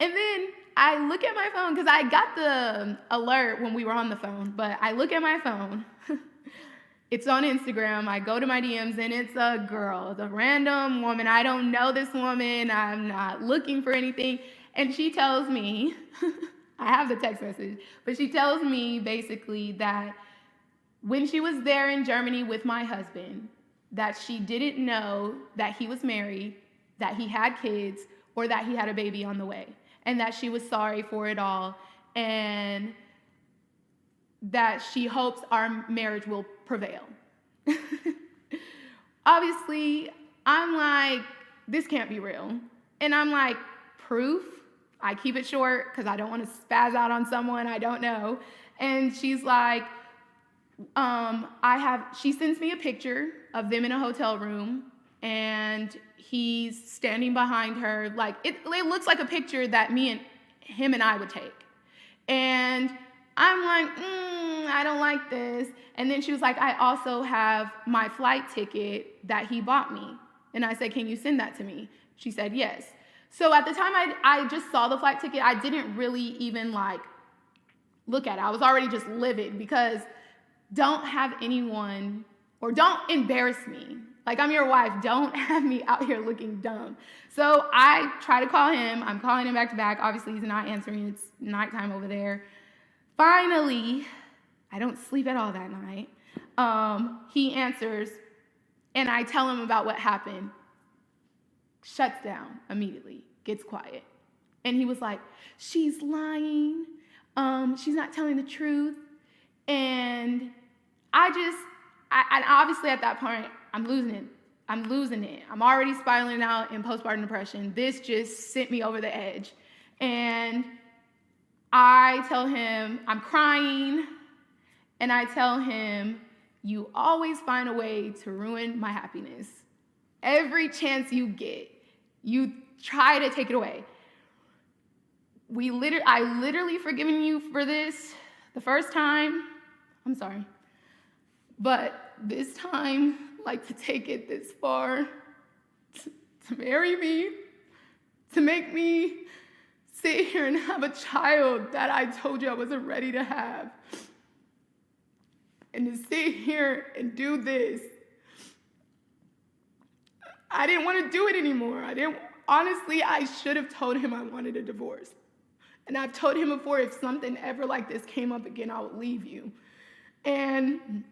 And then I look at my phone because I got the alert when we were on the phone, but I look at my phone. It's on Instagram. I go to my DMs and it's a girl, the random woman. I don't know this woman. I'm not looking for anything. And she tells me, I have the text message, but she tells me basically that when she was there in Germany with my husband, that she didn't know that he was married, that he had kids, or that he had a baby on the way, and that she was sorry for it all, and that she hopes our marriage will prevail. Obviously, I'm like, this can't be real. And I'm like, proof? I keep it short because I don't want to spaz out on someone I don't know. And she's like, she sends me a picture of them in a hotel room, and he's standing behind her. Like, it looks like a picture that him and I would take. And I'm like, I don't like this. And then she was like, I also have my flight ticket that he bought me. And I said, can you send that to me? She said, yes. So at the time I just saw the flight ticket, I didn't really even like look at it. I was already just livid because don't have anyone, or don't embarrass me. Like, I'm your wife. Don't have me out here looking dumb. So I try to call him. I'm calling him back to back. Obviously, he's not answering. It's nighttime over there. Finally, I don't sleep at all that night. He answers, and I tell him about what happened. Shuts down immediately, gets quiet. And he was like, she's lying. She's not telling the truth. And and obviously at that point, I'm losing it. I'm already spiraling out in postpartum depression. This just sent me over the edge. And I tell him, I'm crying, and I tell him, you always find a way to ruin my happiness. Every chance you get, you try to take it away. I literally forgiven you for this the first time. I'm sorry. But this time, like, to take it this far, to marry me, to make me sit here and have a child that I told you I wasn't ready to have, and to sit here and do this, I didn't want to do it anymore. Honestly, I should have told him I wanted a divorce. And I've told him before, if something ever like this came up again, I would leave you. And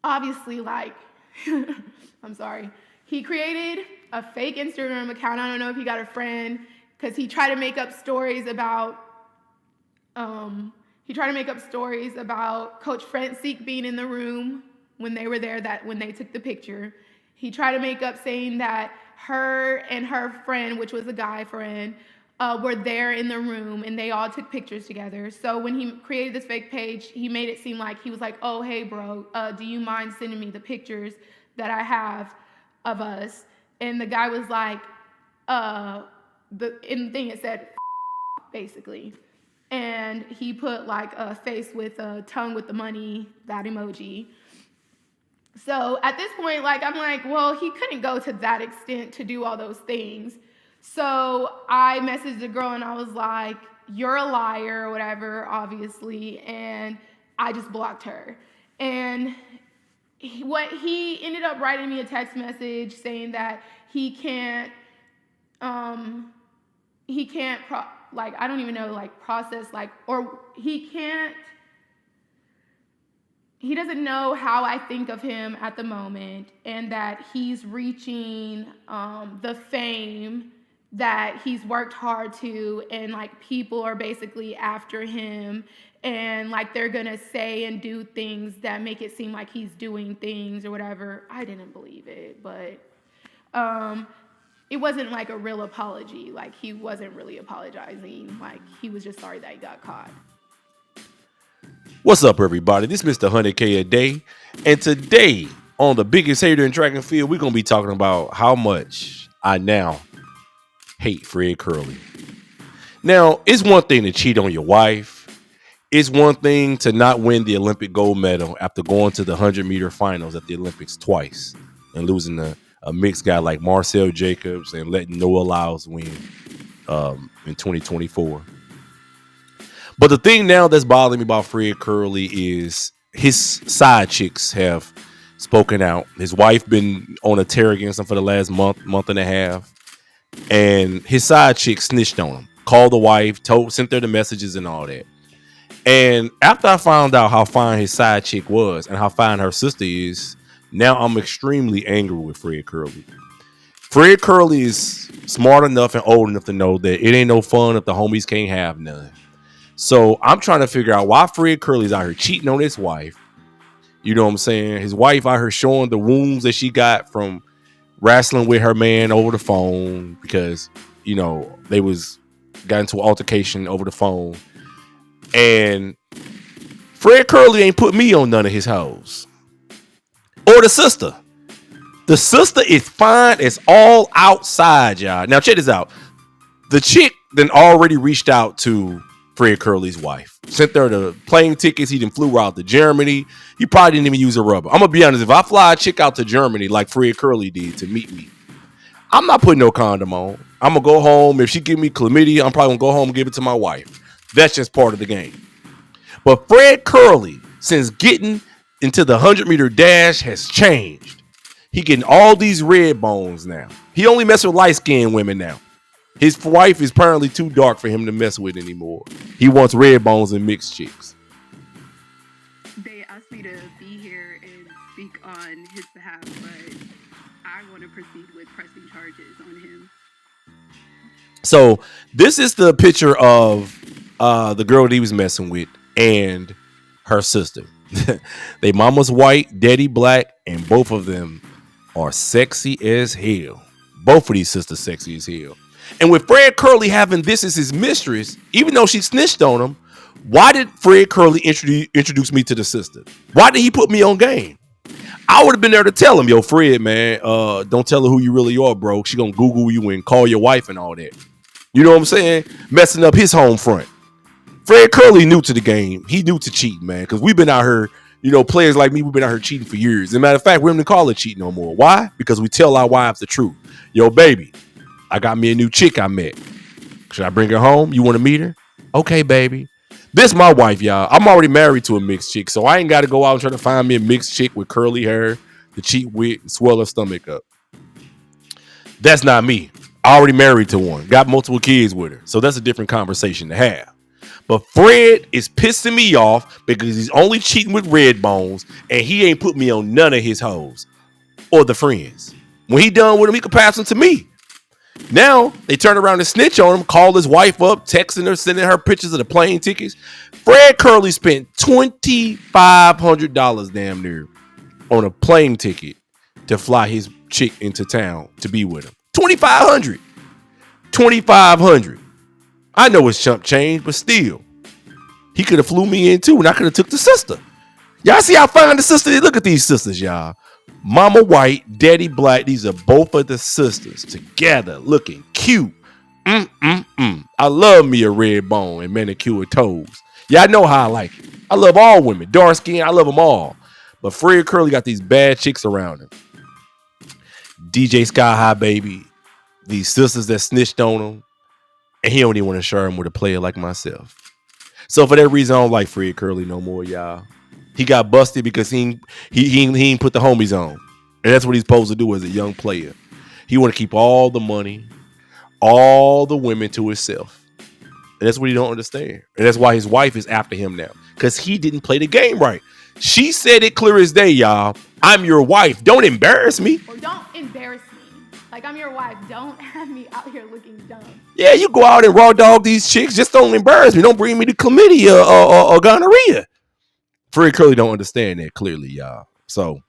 obviously, like, I'm sorry, he created a fake Instagram account. I don't know if he got a friend, because he tried to make up stories about Coach Francis being in the room when they were there, when they took the picture. He tried to make up saying that her and her friend, which was a guy friend, were there in the room and they all took pictures together. So when he created this fake page, he made it seem like he was like, oh, hey, bro, do you mind sending me the pictures that I have of us? And the guy was like, in the thing it said, basically. And he put like a face with a tongue with the money, that emoji. So at this point, like, I'm like, well, he couldn't go to that extent to do all those things. So I messaged the girl and I was like, you're a liar or whatever, obviously. And I just blocked her. And he ended up writing me a text message saying that he can't I don't even know, like, process, like, or he doesn't know how I think of him at the moment, and that he's reaching the fame that he's worked hard to, and, like, people are basically after him, and, like, they're gonna say and do things that make it seem like he's doing things or whatever. I didn't believe it, but it wasn't like a real apology. Like, he wasn't really apologizing. Like, he was just sorry that he got caught. What's up, everybody? This is Mr. 100K a day. And today, on the biggest hater in track and field, we're going to be talking about how much I now hate Fred Kerley. Now, it's one thing to cheat on your wife. It's one thing to not win the Olympic gold medal after going to the 100-meter finals at the Olympics twice and losing a mixed guy like Marcel Jacobs and letting Noah Lyles win. in 2024. But the thing now that's bothering me about Fred Kerley is his side chicks have spoken out. His wife been on a tear against him for the last month and a half, and his side chick snitched on him. Called the wife, sent her the messages and all that. And after I found out how fine his side chick was and how fine her sister is, now I'm extremely angry with Fred Kerley. Fred Kerley is smart enough and old enough to know that it ain't no fun if the homies can't have none. So I'm trying to figure out why Fred Kerley's out here cheating on his wife. You know what I'm saying? His wife out here showing the wounds that she got from wrestling with her man over the phone because, you know, they got into an altercation over the phone. And Fred Kerley ain't put me on none of his hoes. Or the sister. The sister is fine as all outside, y'all. Now check this out. The chick then already reached out to Fred Kerley's wife. Sent her the plane tickets. He then flew her out to Germany. He probably didn't even use a rubber. I'm going to be honest. If I fly a chick out to Germany like Fred Kerley did to meet me, I'm not putting no condom on. I'm going to go home. If she give me chlamydia, I'm probably going to go home and give it to my wife. That's just part of the game. But Fred Kerley, since getting into the 100-meter dash, has changed. He getting all these red bones now. He only mess with light-skinned women now. His wife is apparently too dark for him to mess with anymore. He wants red bones and mixed chicks. They asked me to be here and speak on his behalf, but I want to proceed with pressing charges on him. So this is the picture of the girl that he was messing with and her sister. They mama's white, daddy black, and both of them are sexy as hell. Both of these sisters sexy as hell. And with Fred Kerley having this as his mistress, even though she snitched on him, why did Fred Kerley introduce me to the sister? Why did he put me on game? I would have been there to tell him, yo, Fred, man, don't tell her who you really are, bro. She gonna Google you and call your wife and all that. You know what I'm saying? Messing up his home front. Fred Kerley new to the game. He new to cheating, man, because we've been out here, you know, players like me, we've been out here cheating for years. As a matter of fact, we don't even call it cheating no more. Why? Because we tell our wives the truth. Yo, baby, I got me a new chick I met. Should I bring her home? You want to meet her? Okay, baby. This my wife, y'all. I'm already married to a mixed chick, so I ain't got to go out and try to find me a mixed chick with curly hair to cheat with and swell her stomach up. That's not me. I already married to one. Got multiple kids with her. So that's a different conversation to have. But Fred is pissing me off because he's only cheating with red bones and he ain't put me on none of his hoes or the friends. When he done with them, he could pass them to me. Now they turn around and snitch on him, call his wife up, texting her, sending her pictures of the plane tickets. Fred Kerley spent $2,500 damn near on a plane ticket to fly his chick into town to be with him. $2,500. I know it's chump change, but still, he could have flew me in too, and I could have took the sister. Y'all see how fine the sister is? Look at these sisters, y'all. Mama white, daddy black. These are both of the sisters together, looking cute. I love me a red bone and manicured toes. Y'all know how I like it. I love all women, dark skin. I love them all. But Fred Kerley got these bad chicks around him. DJ Sky High Baby, these sisters that snitched on him, and he don't even want to share him with a player like myself. So for that reason, I don't like Fred Kerley no more, y'all. He got busted because he ain't put the homies on. And that's what he's supposed to do as a young player. He want to keep all the money, all the women to himself. And that's what he don't understand. And that's why his wife is after him now. Because he didn't play the game right. She said it clear as day, y'all. I'm your wife. Don't embarrass me. Or don't embarrass me. Like, I'm your wife. Don't have me out here looking dumb. Yeah, you go out and raw dog these chicks. Just don't embarrass me. Don't bring me to chlamydia or gonorrhea. Fred Kerley don't understand that clearly, y'all. So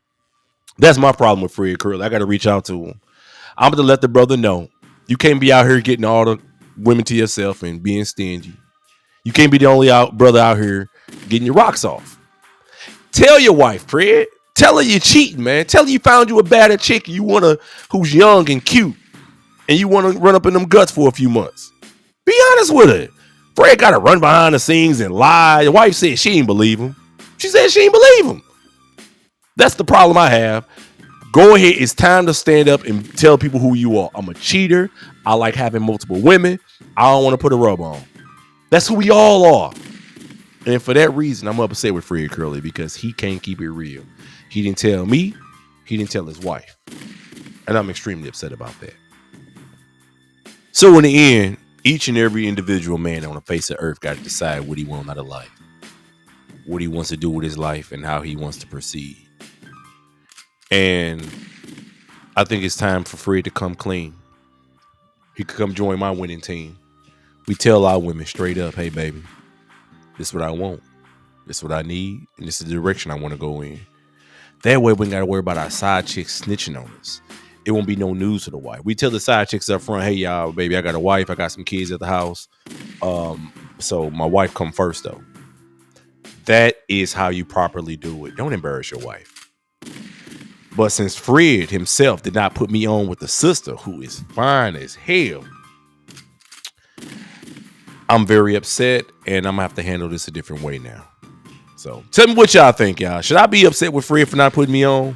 that's my problem with Fred Kerley. I got to reach out to him. I'm going to let the brother know. You can't be out here getting all the women to yourself and being stingy. You can't be the only brother out here getting your rocks off. Tell your wife, Fred. Tell her you're cheating, man. Tell her you found you a badder chick who's young and cute, and you want to run up in them guts for a few months. Be honest with her. Fred got to run behind the scenes and lie. The wife said she ain't believe him. She said she ain't believe him. That's the problem I have. Go ahead. It's time to stand up and tell people who you are. I'm a cheater. I like having multiple women. I don't want to put a rub on. That's who we all are. And for that reason, I'm upset with Fred Kerley because he can't keep it real. He didn't tell me. He didn't tell his wife. And I'm extremely upset about that. So in the end, each and every individual man on the face of earth got to decide what he wants out of life, what he wants to do with his life, and how he wants to proceed. And I think it's time for Fred to come clean. He could come join my winning team. We tell our women straight up, hey, baby, this is what I want. This is what I need. And this is the direction I want to go in. That way we ain't got to worry about our side chicks snitching on us. It won't be no news to the wife. We tell the side chicks up front, hey, y'all, baby, I got a wife. I got some kids at the house. So my wife come first, though. That is how you properly do it. Don't embarrass your wife. But since Fred himself did not put me on with the sister, who is fine as hell, I'm very upset, and I'm going to have to handle this a different way now. So tell me what y'all think, y'all. Should I be upset with Fred for not putting me on?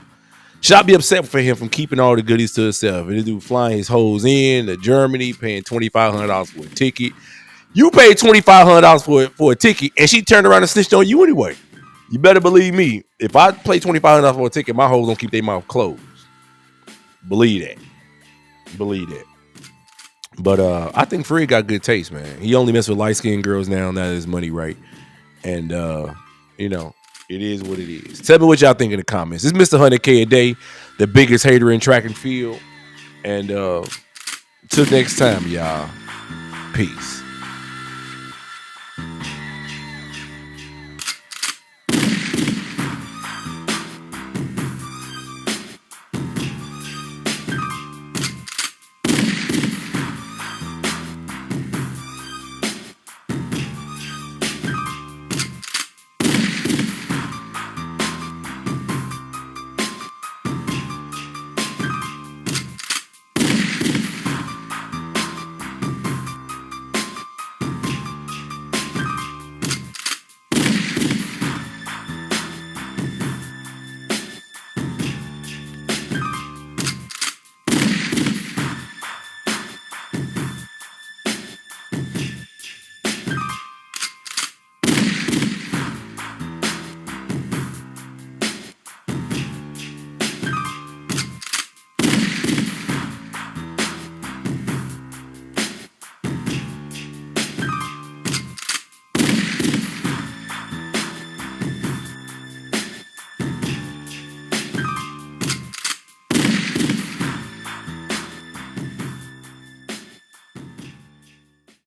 Should I be upset for him from keeping all the goodies to himself? And this dude flying his hoes in to Germany, paying $2,500 for a ticket. You paid $2,500 for a ticket, and she turned around and snitched on you anyway. You better believe me. If I pay $2,500 for a ticket, my hoes don't keep their mouth closed. Believe that. Believe that. But I think Fred got good taste, man. He only mess with light-skinned girls now that his money right. And, you know, it is what it is. Tell me what y'all think in the comments. It's Mr. 100K a day, the biggest hater in track and field. And till next time, y'all. Peace.